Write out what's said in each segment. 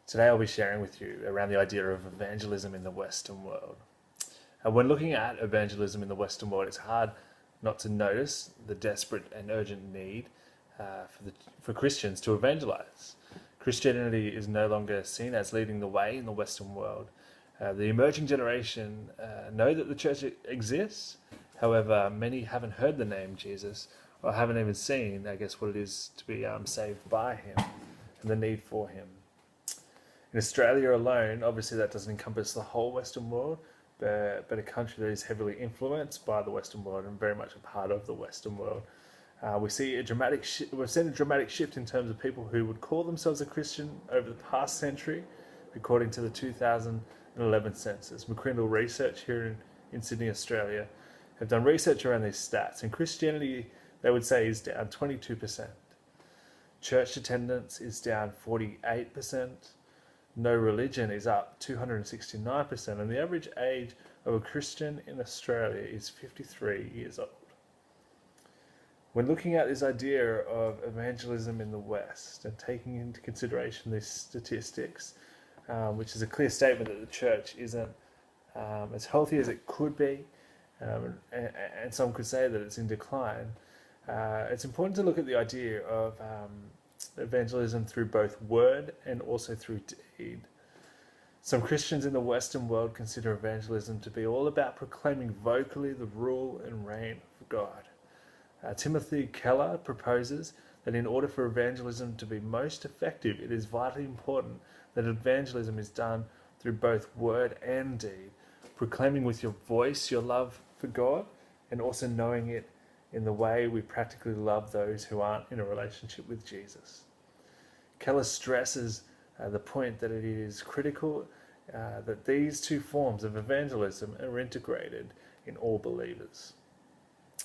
Today I'll be sharing with you around the idea of evangelism in the Western world. When looking at evangelism in the Western world, it's hard not to notice the desperate and urgent need for Christians to evangelize. Christianity is no longer seen as leading the way in the Western world. The emerging generation know that the church exists. However, many haven't heard the name Jesus or haven't even seen, what it is to be saved by him and the need for him. In Australia alone, obviously that doesn't encompass the whole Western world, but a country that is heavily influenced by the Western world and very much a part of the Western world. We've seen a dramatic shift in terms of people who would call themselves a Christian over the past century, according to the 2011 census. McCrindle Research here in Sydney, Australia, have done research around these stats, and Christianity, they would say, is down 22%. Church attendance is down 48%. No religion is up 269%, and the average age of a Christian in Australia is 53 years old. When looking at this idea of evangelism in the West and taking into consideration these statistics, which is a clear statement that the church isn't as healthy as it could be, and some could say that it's in decline, it's important to look at the idea of evangelism through both word and also through deed. Some Christians in the Western world consider evangelism to be all about proclaiming vocally the rule and reign of God. Timothy Keller proposes that in order for evangelism to be most effective, it is vitally important that evangelism is done through both word and deed, proclaiming with your voice your love for God and also knowing it in the way we practically love those who aren't in a relationship with Jesus. Keller stresses the point that it is critical that these two forms of evangelism are integrated in all believers.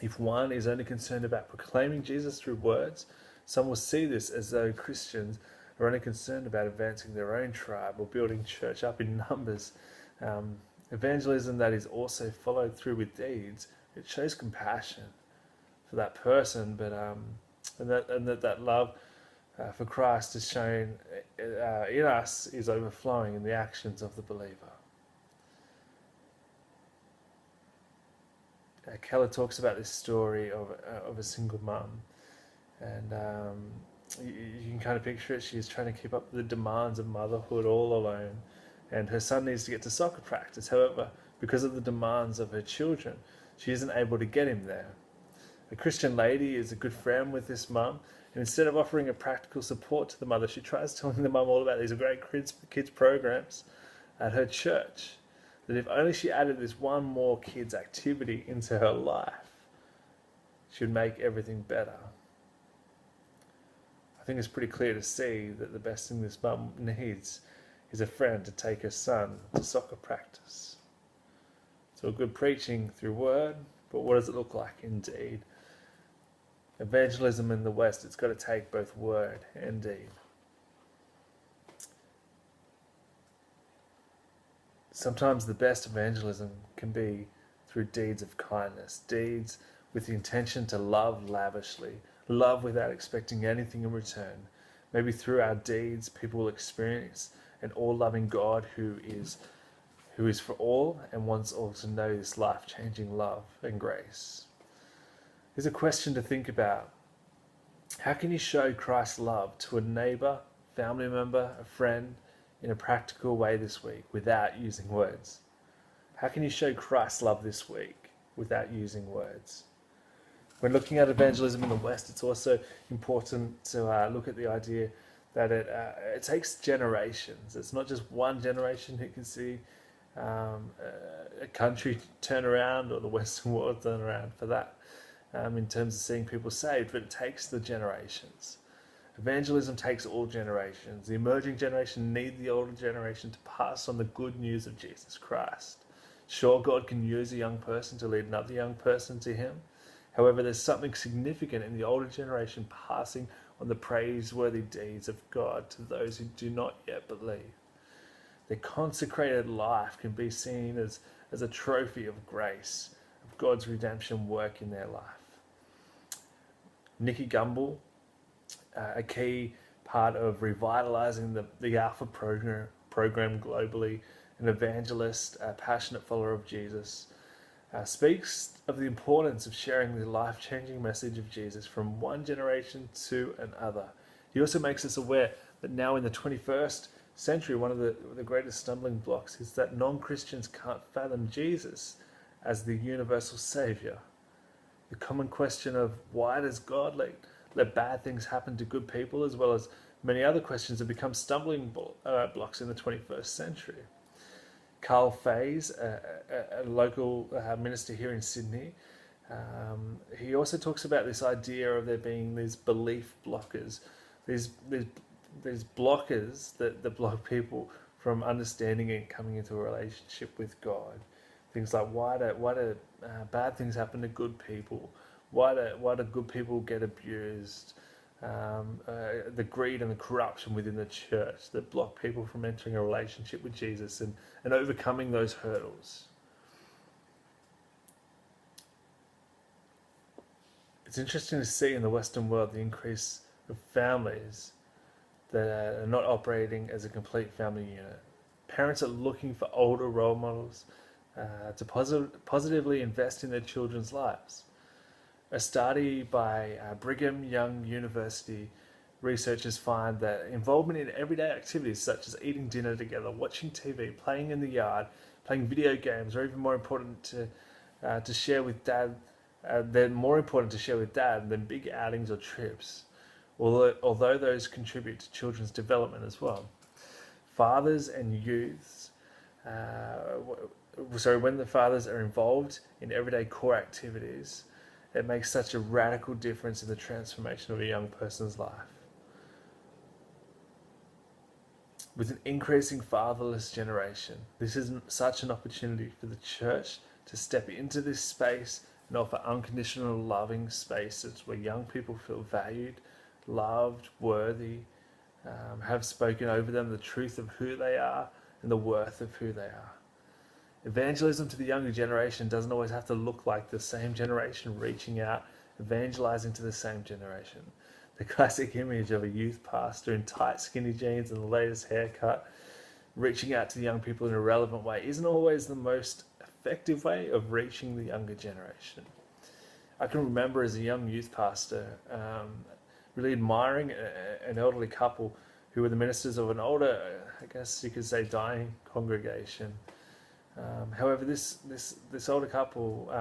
If one is only concerned about proclaiming Jesus through words, some will see this as though Christians are only concerned about advancing their own tribe or building church up in numbers. Evangelism that is also followed through with deeds, it shows compassion for that person, but that love for Christ is shown in us is overflowing in the actions of the believer. Keller talks about this story of a single mum, and you can kind of picture it. She's trying to keep up with the demands of motherhood all alone, and her son needs to get to soccer practice. However, because of the demands of her children, she isn't able to get him there. A Christian lady is a good friend with this mum, and instead of offering a practical support to the mother, she tries telling the mum all about these great kids programs at her church, that if only she added this one more kids activity into her life, she would make everything better. I think it's pretty clear to see that the best thing this mum needs is a friend to take her son to soccer practice. So good preaching through word, but what does it look like in deed? Evangelism in the West, it's got to take both word and deed. Sometimes the best evangelism can be through deeds of kindness, deeds with the intention to love lavishly, love without expecting anything in return. Maybe through our deeds, people will experience an all-loving God who is for all and wants all to know this life-changing love and grace. Here's a question to think about. How can you show Christ's love to a neighbor, family member, a friend in a practical way this week without using words? How can you show Christ's love this week without using words? When looking at evangelism in the West, it's also important to look at the idea that it takes generations. It's not just one generation who can see a country turn around or the Western world turn around for that. In terms of seeing people saved, but it takes the generations. Evangelism takes all generations. The emerging generation need the older generation to pass on the good news of Jesus Christ. Sure, God can use a young person to lead another young person to him. However, there's something significant in the older generation passing on the praiseworthy deeds of God to those who do not yet believe. Their consecrated life can be seen as a trophy of grace, of God's redemption work in their life. Nicky Gumbel, a key part of revitalizing the Alpha program globally, an evangelist, a passionate follower of Jesus, speaks of the importance of sharing the life-changing message of Jesus from one generation to another. He also makes us aware that now in the 21st century, one of the greatest stumbling blocks is that non-Christians can't fathom Jesus as the universal Savior. The common question of why does God let bad things happen to good people, as well as many other questions, have become stumbling blocks in the 21st century. Carl Fays, a local minister here in Sydney, he also talks about this idea of there being these belief blockers, these blockers that block people from understanding and coming into a relationship with God. Things like why do bad things happen to good people? Why do good people get abused? The greed and the corruption within the church that block people from entering a relationship with Jesus and overcoming those hurdles. It's interesting to see in the Western world the increase of families that are not operating as a complete family unit. Parents are looking for older role models to positively invest in their children's lives. A study by Brigham Young University researchers find that involvement in everyday activities such as eating dinner together, watching TV, playing in the yard, playing video games, are even more important to share with dad. They're more important to share with dad than big outings or trips, although those contribute to children's development as well. Fathers and youths. When the fathers are involved in everyday core activities, it makes such a radical difference in the transformation of a young person's life. With an increasing fatherless generation, this is such an opportunity for the church to step into this space and offer unconditional loving spaces where young people feel valued, loved, worthy, have spoken over them the truth of who they are and the worth of who they are. Evangelism to the younger generation doesn't always have to look like the same generation reaching out, evangelizing to the same generation. The classic image of a youth pastor in tight skinny jeans and the latest haircut, reaching out to the young people in a relevant way, isn't always the most effective way of reaching the younger generation. I can remember as a young youth pastor really admiring an elderly couple who were the ministers of an older, I guess you could say, dying congregation. However, this older couple,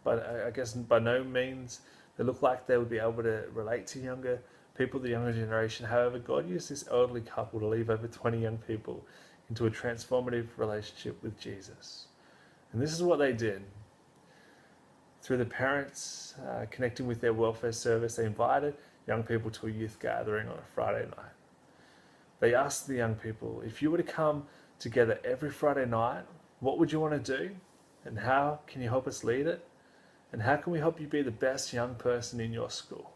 but I guess by no means they looked like they would be able to relate to younger people, the younger generation. However, God used this elderly couple to lead over 20 young people into a transformative relationship with Jesus. And this is what they did. Through the parents connecting with their welfare service, they invited young people to a youth gathering on a Friday night. They asked the young people, if you were to come together every Friday night, what would you want to do? And how can you help us lead it? And how can we help you be the best young person in your school?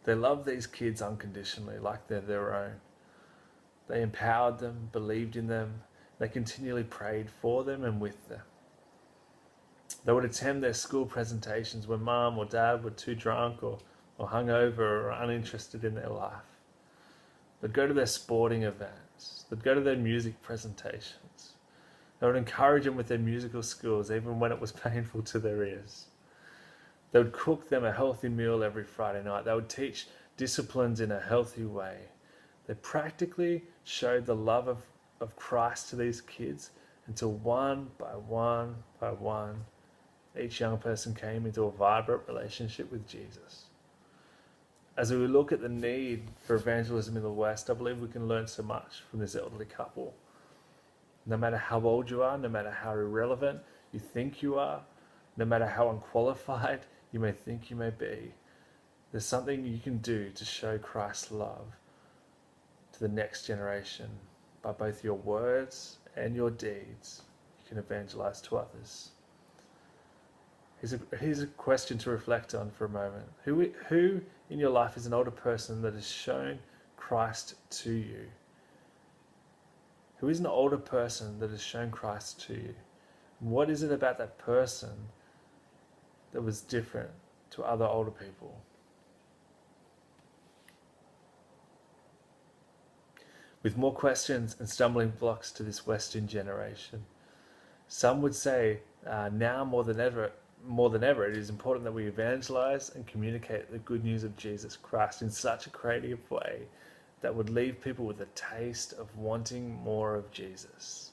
They loved these kids unconditionally, like they're their own. They empowered them, believed in them. They continually prayed for them and with them. They would attend their school presentations when mum or dad were too drunk or hungover or uninterested in their life. They'd go to their sporting events. They'd go to their music presentations. They would encourage them with their musical skills, even when it was painful to their ears. They would cook them a healthy meal every Friday night. They would teach disciplines in a healthy way. They practically showed the love of Christ to these kids until one by one, each young person came into a vibrant relationship with Jesus. As we look at the need for evangelism in the West, I believe we can learn so much from this elderly couple. No matter how old you are, no matter how irrelevant you think you are, no matter how unqualified you may think you may be, there's something you can do to show Christ's love to the next generation by both your words and your deeds. You can evangelize to others. Here's a question to reflect on for a moment. Who in your life is an older person that has shown Christ to you? Who is an older person that has shown Christ to you? What is it about that person that was different to other older people? with more questions and stumbling blocks to this Western generation. Some would say now more than ever, it is important that we evangelize and communicate the good news of Jesus Christ in such a creative way that would leave people with a taste of wanting more of Jesus.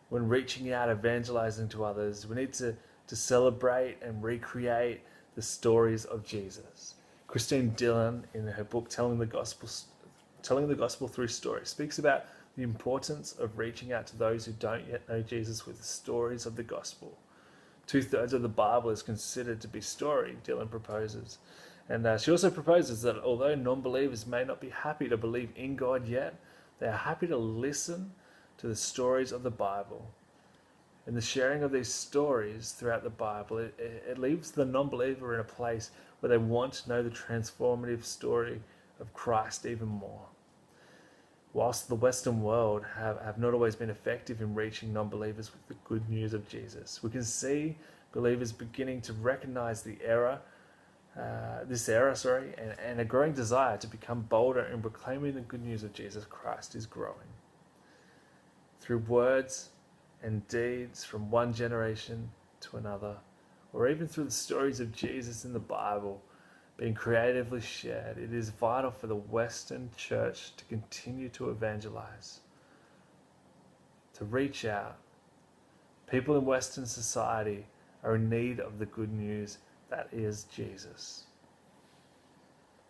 When reaching out, evangelizing to others, we need to celebrate and recreate the stories of Jesus. Christine Dillon, in her book Telling the Gospel Through Story, speaks about the importance of reaching out to those who don't yet know Jesus with the stories of the gospel. 2/3 of the Bible is considered to be story, Dillon proposes. And she also proposes that although non-believers may not be happy to believe in God yet, they are happy to listen to the stories of the Bible. And the sharing of these stories throughout the Bible, it leaves the non-believer in a place where they want to know the transformative story of Christ even more. Whilst the Western world have not always been effective in reaching non-believers with the good news of Jesus, we can see believers beginning to recognize this error, and a growing desire to become bolder in proclaiming the good news of Jesus Christ is growing. Through words and deeds from one generation to another, or even through the stories of Jesus in the Bible being creatively shared, it is vital for the Western church to continue to evangelize, to reach out. People in Western society are in need of the good news that is Jesus.